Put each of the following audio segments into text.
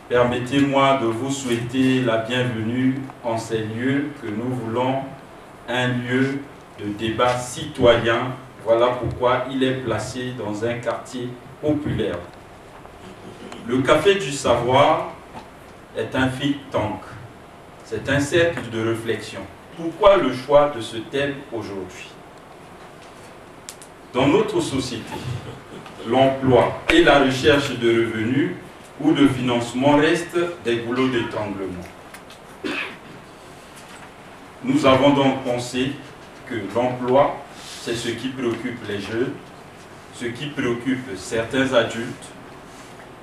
Permettez-moi de vous souhaiter la bienvenue en ces lieux que nous voulons un lieu de débat citoyen. Voilà pourquoi il est placé dans un quartier populaire. Le Café du Savoir est un think tank. C'est un cercle de réflexion. Pourquoi le choix de ce thème aujourd'hui? Dans notre société, l'emploi et la recherche de revenus ou de financement restent des goulots d'étranglement. Nous avons donc pensé que l'emploi, c'est ce qui préoccupe les jeunes, ce qui préoccupe certains adultes,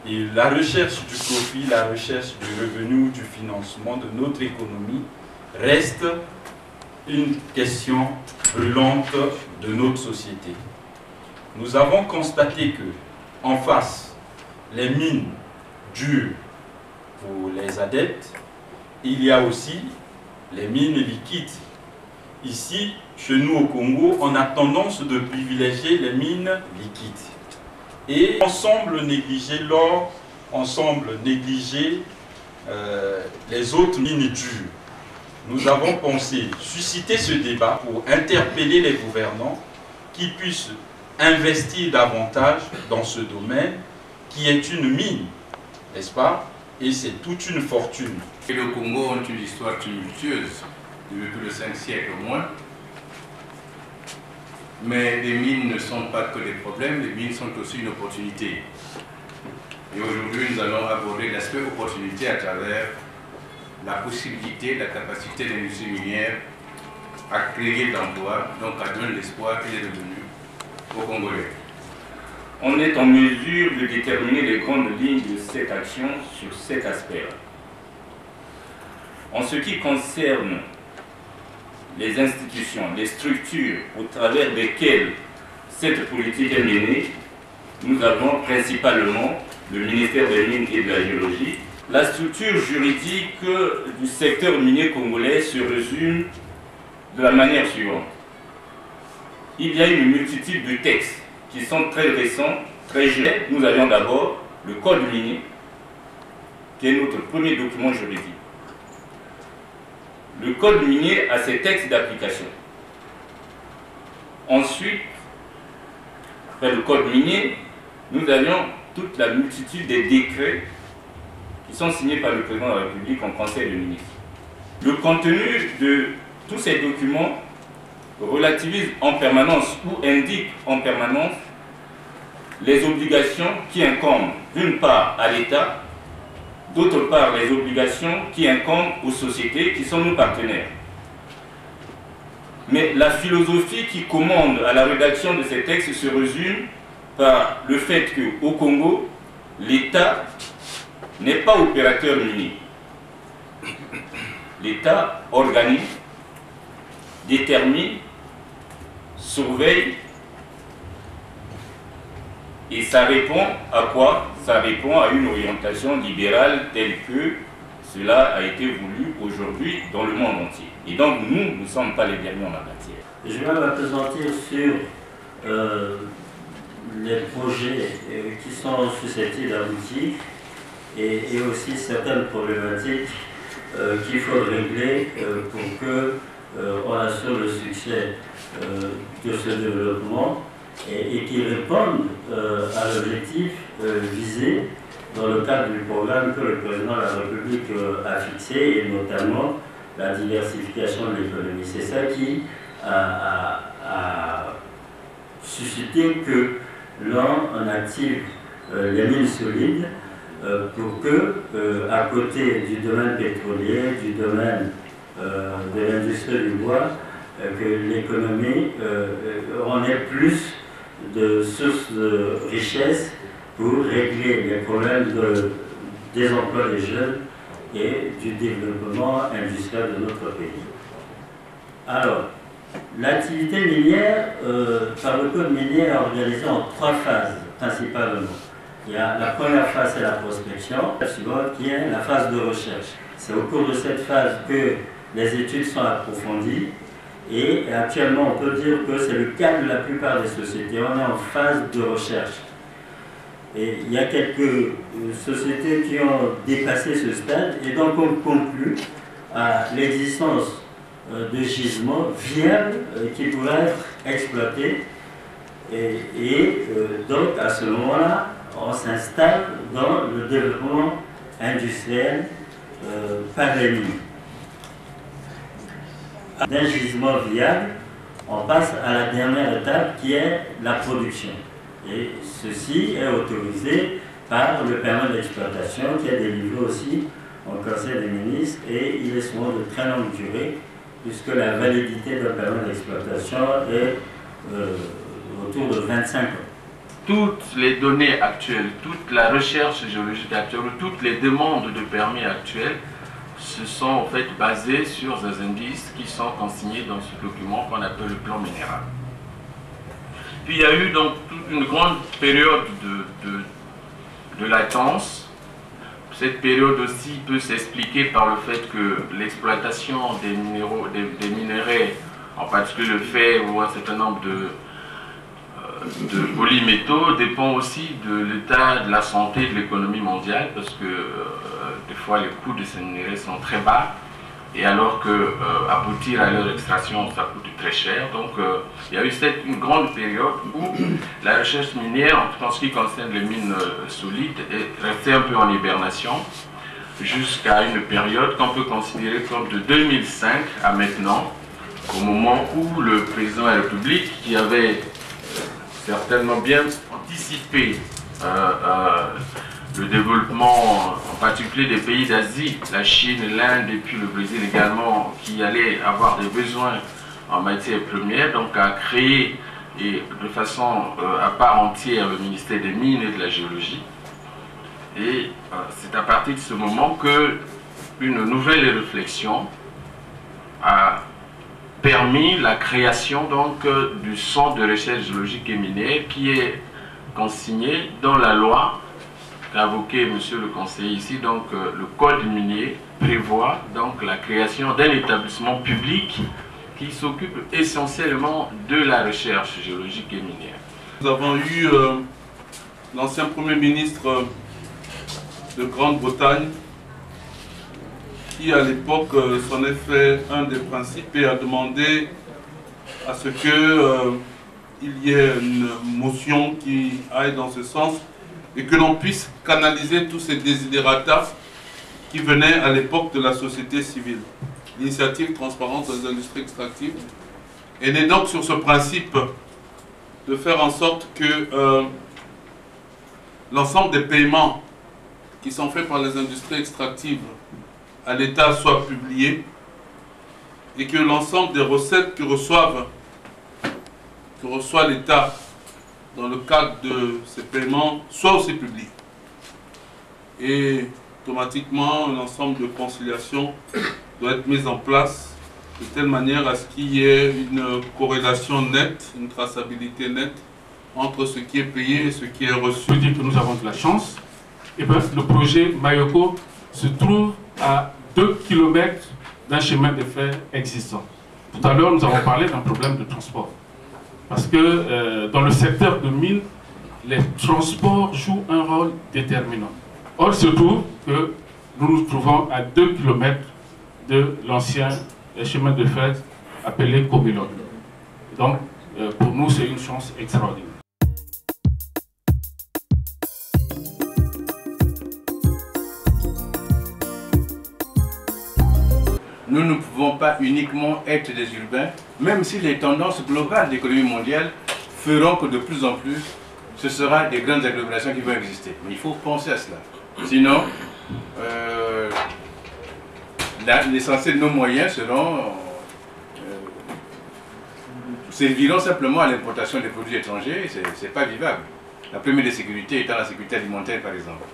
et la recherche du profit, la recherche du revenu ou du financement de notre économie reste une question brûlante de notre société. Nous avons constaté que, en face, les mines dures pour les adeptes, il y a aussi les mines liquides. Ici, chez nous au Congo, on a tendance de privilégier les mines liquides. Et on semble négliger l'or, on semble négliger les autres mines dures. Nous avons pensé susciter ce débat pour interpeller les gouvernants qui puissent investir davantage dans ce domaine qui est une mine, n'est-ce pas? Et c'est toute une fortune. Et le Congo ont une histoire tumultueuse depuis le 5 siècle au moins. Mais les mines ne sont pas que des problèmes, les mines sont aussi une opportunité. Et aujourd'hui, nous allons aborder l'aspect opportunité à travers la possibilité, la capacité de l'industrie minière à créer de l'emploi, donc à donner l'espoir et les revenus aux Congolais. On est en mesure de déterminer les grandes lignes de cette action sur cet aspect. En ce qui concerne les institutions, les structures au travers desquelles cette politique est menée, nous avons principalement le ministère des Mines et de la Géologie. La structure juridique du secteur minier congolais se résume de la manière suivante. Il y a une multitude de textes qui sont très récents, très jeunes. Nous avions d'abord le Code minier, qui est notre premier document juridique. Le Code minier a ses textes d'application. Ensuite, après le Code minier, nous avions toute la multitude des décrets qui sont signés par le président de la République en Conseil de ministres. Le contenu de tous ces documents relativise en permanence ou indique en permanence les obligations qui incombent d'une part à l'État, d'autre part les obligations qui incombent aux sociétés qui sont nos partenaires. Mais la philosophie qui commande à la rédaction de ces textes se résume par le fait qu'au Congo, l'État n'est pas opérateur minier. L'État organise, détermine, surveille, et ça répond à quoi? Ça répond à une orientation libérale telle que cela a été voulu aujourd'hui dans le monde entier. Et donc nous ne sommes pas les derniers en la matière. Je vais m'appesantir sur les projets qui sont susceptibles d'aboutir et aussi certaines problématiques qu'il faut régler pour que on assure le succès de ce développement et qui répondent à l'objectif visé dans le cadre du programme que le président de la République a fixé, et notamment la diversification de l'économie. C'est ça qui a suscité que l'on active les mines solides pour que, à côté du domaine pétrolier, du domaine de l'industrie du bois, que l'économie en ait plus de sources de richesse pour régler les problèmes des emplois des jeunes et du développement industriel de notre pays. Alors, l'activité minière, par le code minier, est organisée en 3 phases, principalement. Il y a la première phase, c'est la prospection, la suivante qui est la phase de recherche. C'est au cours de cette phase que les études sont approfondies, et actuellement on peut dire que c'est le cas de la plupart des sociétés. On est en phase de recherche. Et il y a quelques sociétés qui ont dépassé ce stade et donc on conclut à l'existence de gisements viables qui pourraient être exploités. Et donc à ce moment-là, on s'installe dans le développement industriel par les mines. D'un gisement viable, on passe à la dernière étape qui est la production. Et ceci est autorisé par le permis d'exploitation qui est délivré aussi au Conseil des ministres et il est souvent de très longue durée puisque la validité d'un permis d'exploitation est autour de 25 ans. Toutes les données actuelles, toute la recherche géologique actuelle, toutes les demandes de permis actuelles se sont en fait basées sur des indices qui sont consignés dans ce document qu'on appelle le plan minéral. Puis il y a eu donc toute une grande période de latence. Cette période aussi peut s'expliquer par le fait que l'exploitation des minerais, en particulier le fer ou un certain nombre de polymétaux, dépend aussi de l'état de la santé de l'économie mondiale, parce que des fois les coûts de ces minerais sont très bas, et alors que aboutir à leur extraction, ça coûte très cher. Donc il y a eu une grande période où la recherche minière, en tout cas en ce qui concerne les mines solides, est restée un peu en hibernation, jusqu'à une période qu'on peut considérer comme de 2005 à maintenant, au moment où le président de la République, qui avait certainement bien anticipé le développement, en particulier des pays d'Asie, la Chine, l'Inde et puis le Brésil également, qui allaient avoir des besoins en matière première, donc à créer et de façon à part entière le ministère des Mines et de la Géologie. Et c'est à partir de ce moment que une nouvelle réflexion a permis la création donc du Centre de recherche géologique et minière qui est consigné dans la loi qu'a invoqué monsieur le conseiller ici. Donc le code minier prévoit donc la création d'un établissement public qui s'occupe essentiellement de la recherche géologique et minière. Nous avons eu l'ancien Premier ministre de Grande-Bretagne qui à l'époque s'en est fait un des principes et a demandé à ce qu'il y ait une motion qui aille dans ce sens et que l'on puisse canaliser tous ces desiderata qui venaient à l'époque de la société civile. L'initiative Transparence des industries extractives est née donc sur ce principe de faire en sorte que l'ensemble des paiements qui sont faits par les industries extractives à l'État soient publiés et que l'ensemble des recettes que reçoit l'État dans le cadre de ces paiements soient aussi publiés. Et automatiquement, un ensemble de conciliation doit être mis en place de telle manière à ce qu'il y ait une corrélation nette, une traçabilité nette entre ce qui est payé et ce qui est reçu. Je dis que nous avons de la chance. Et bien, le projet Mayoko se trouve à 2 km d'un chemin de fer existant. Tout à l'heure, nous avons parlé d'un problème de transport. Parce que dans le secteur de mines, les transports jouent un rôle déterminant. Or, il se trouve que nous nous trouvons à 2 km de l'ancien chemin de fer appelé Comilon. Donc, pour nous, c'est une chance extraordinaire. Nous ne pouvons pas uniquement être des urbains, même si les tendances globales de l'économie mondiale feront que de plus en plus, ce sera des grandes agglomérations qui vont exister. Mais il faut penser à cela. Sinon, l'essentiel de nos moyens serviront simplement à l'importation des produits étrangers. Ce n'est pas vivable. La première des sécurités étant la sécurité alimentaire, par exemple.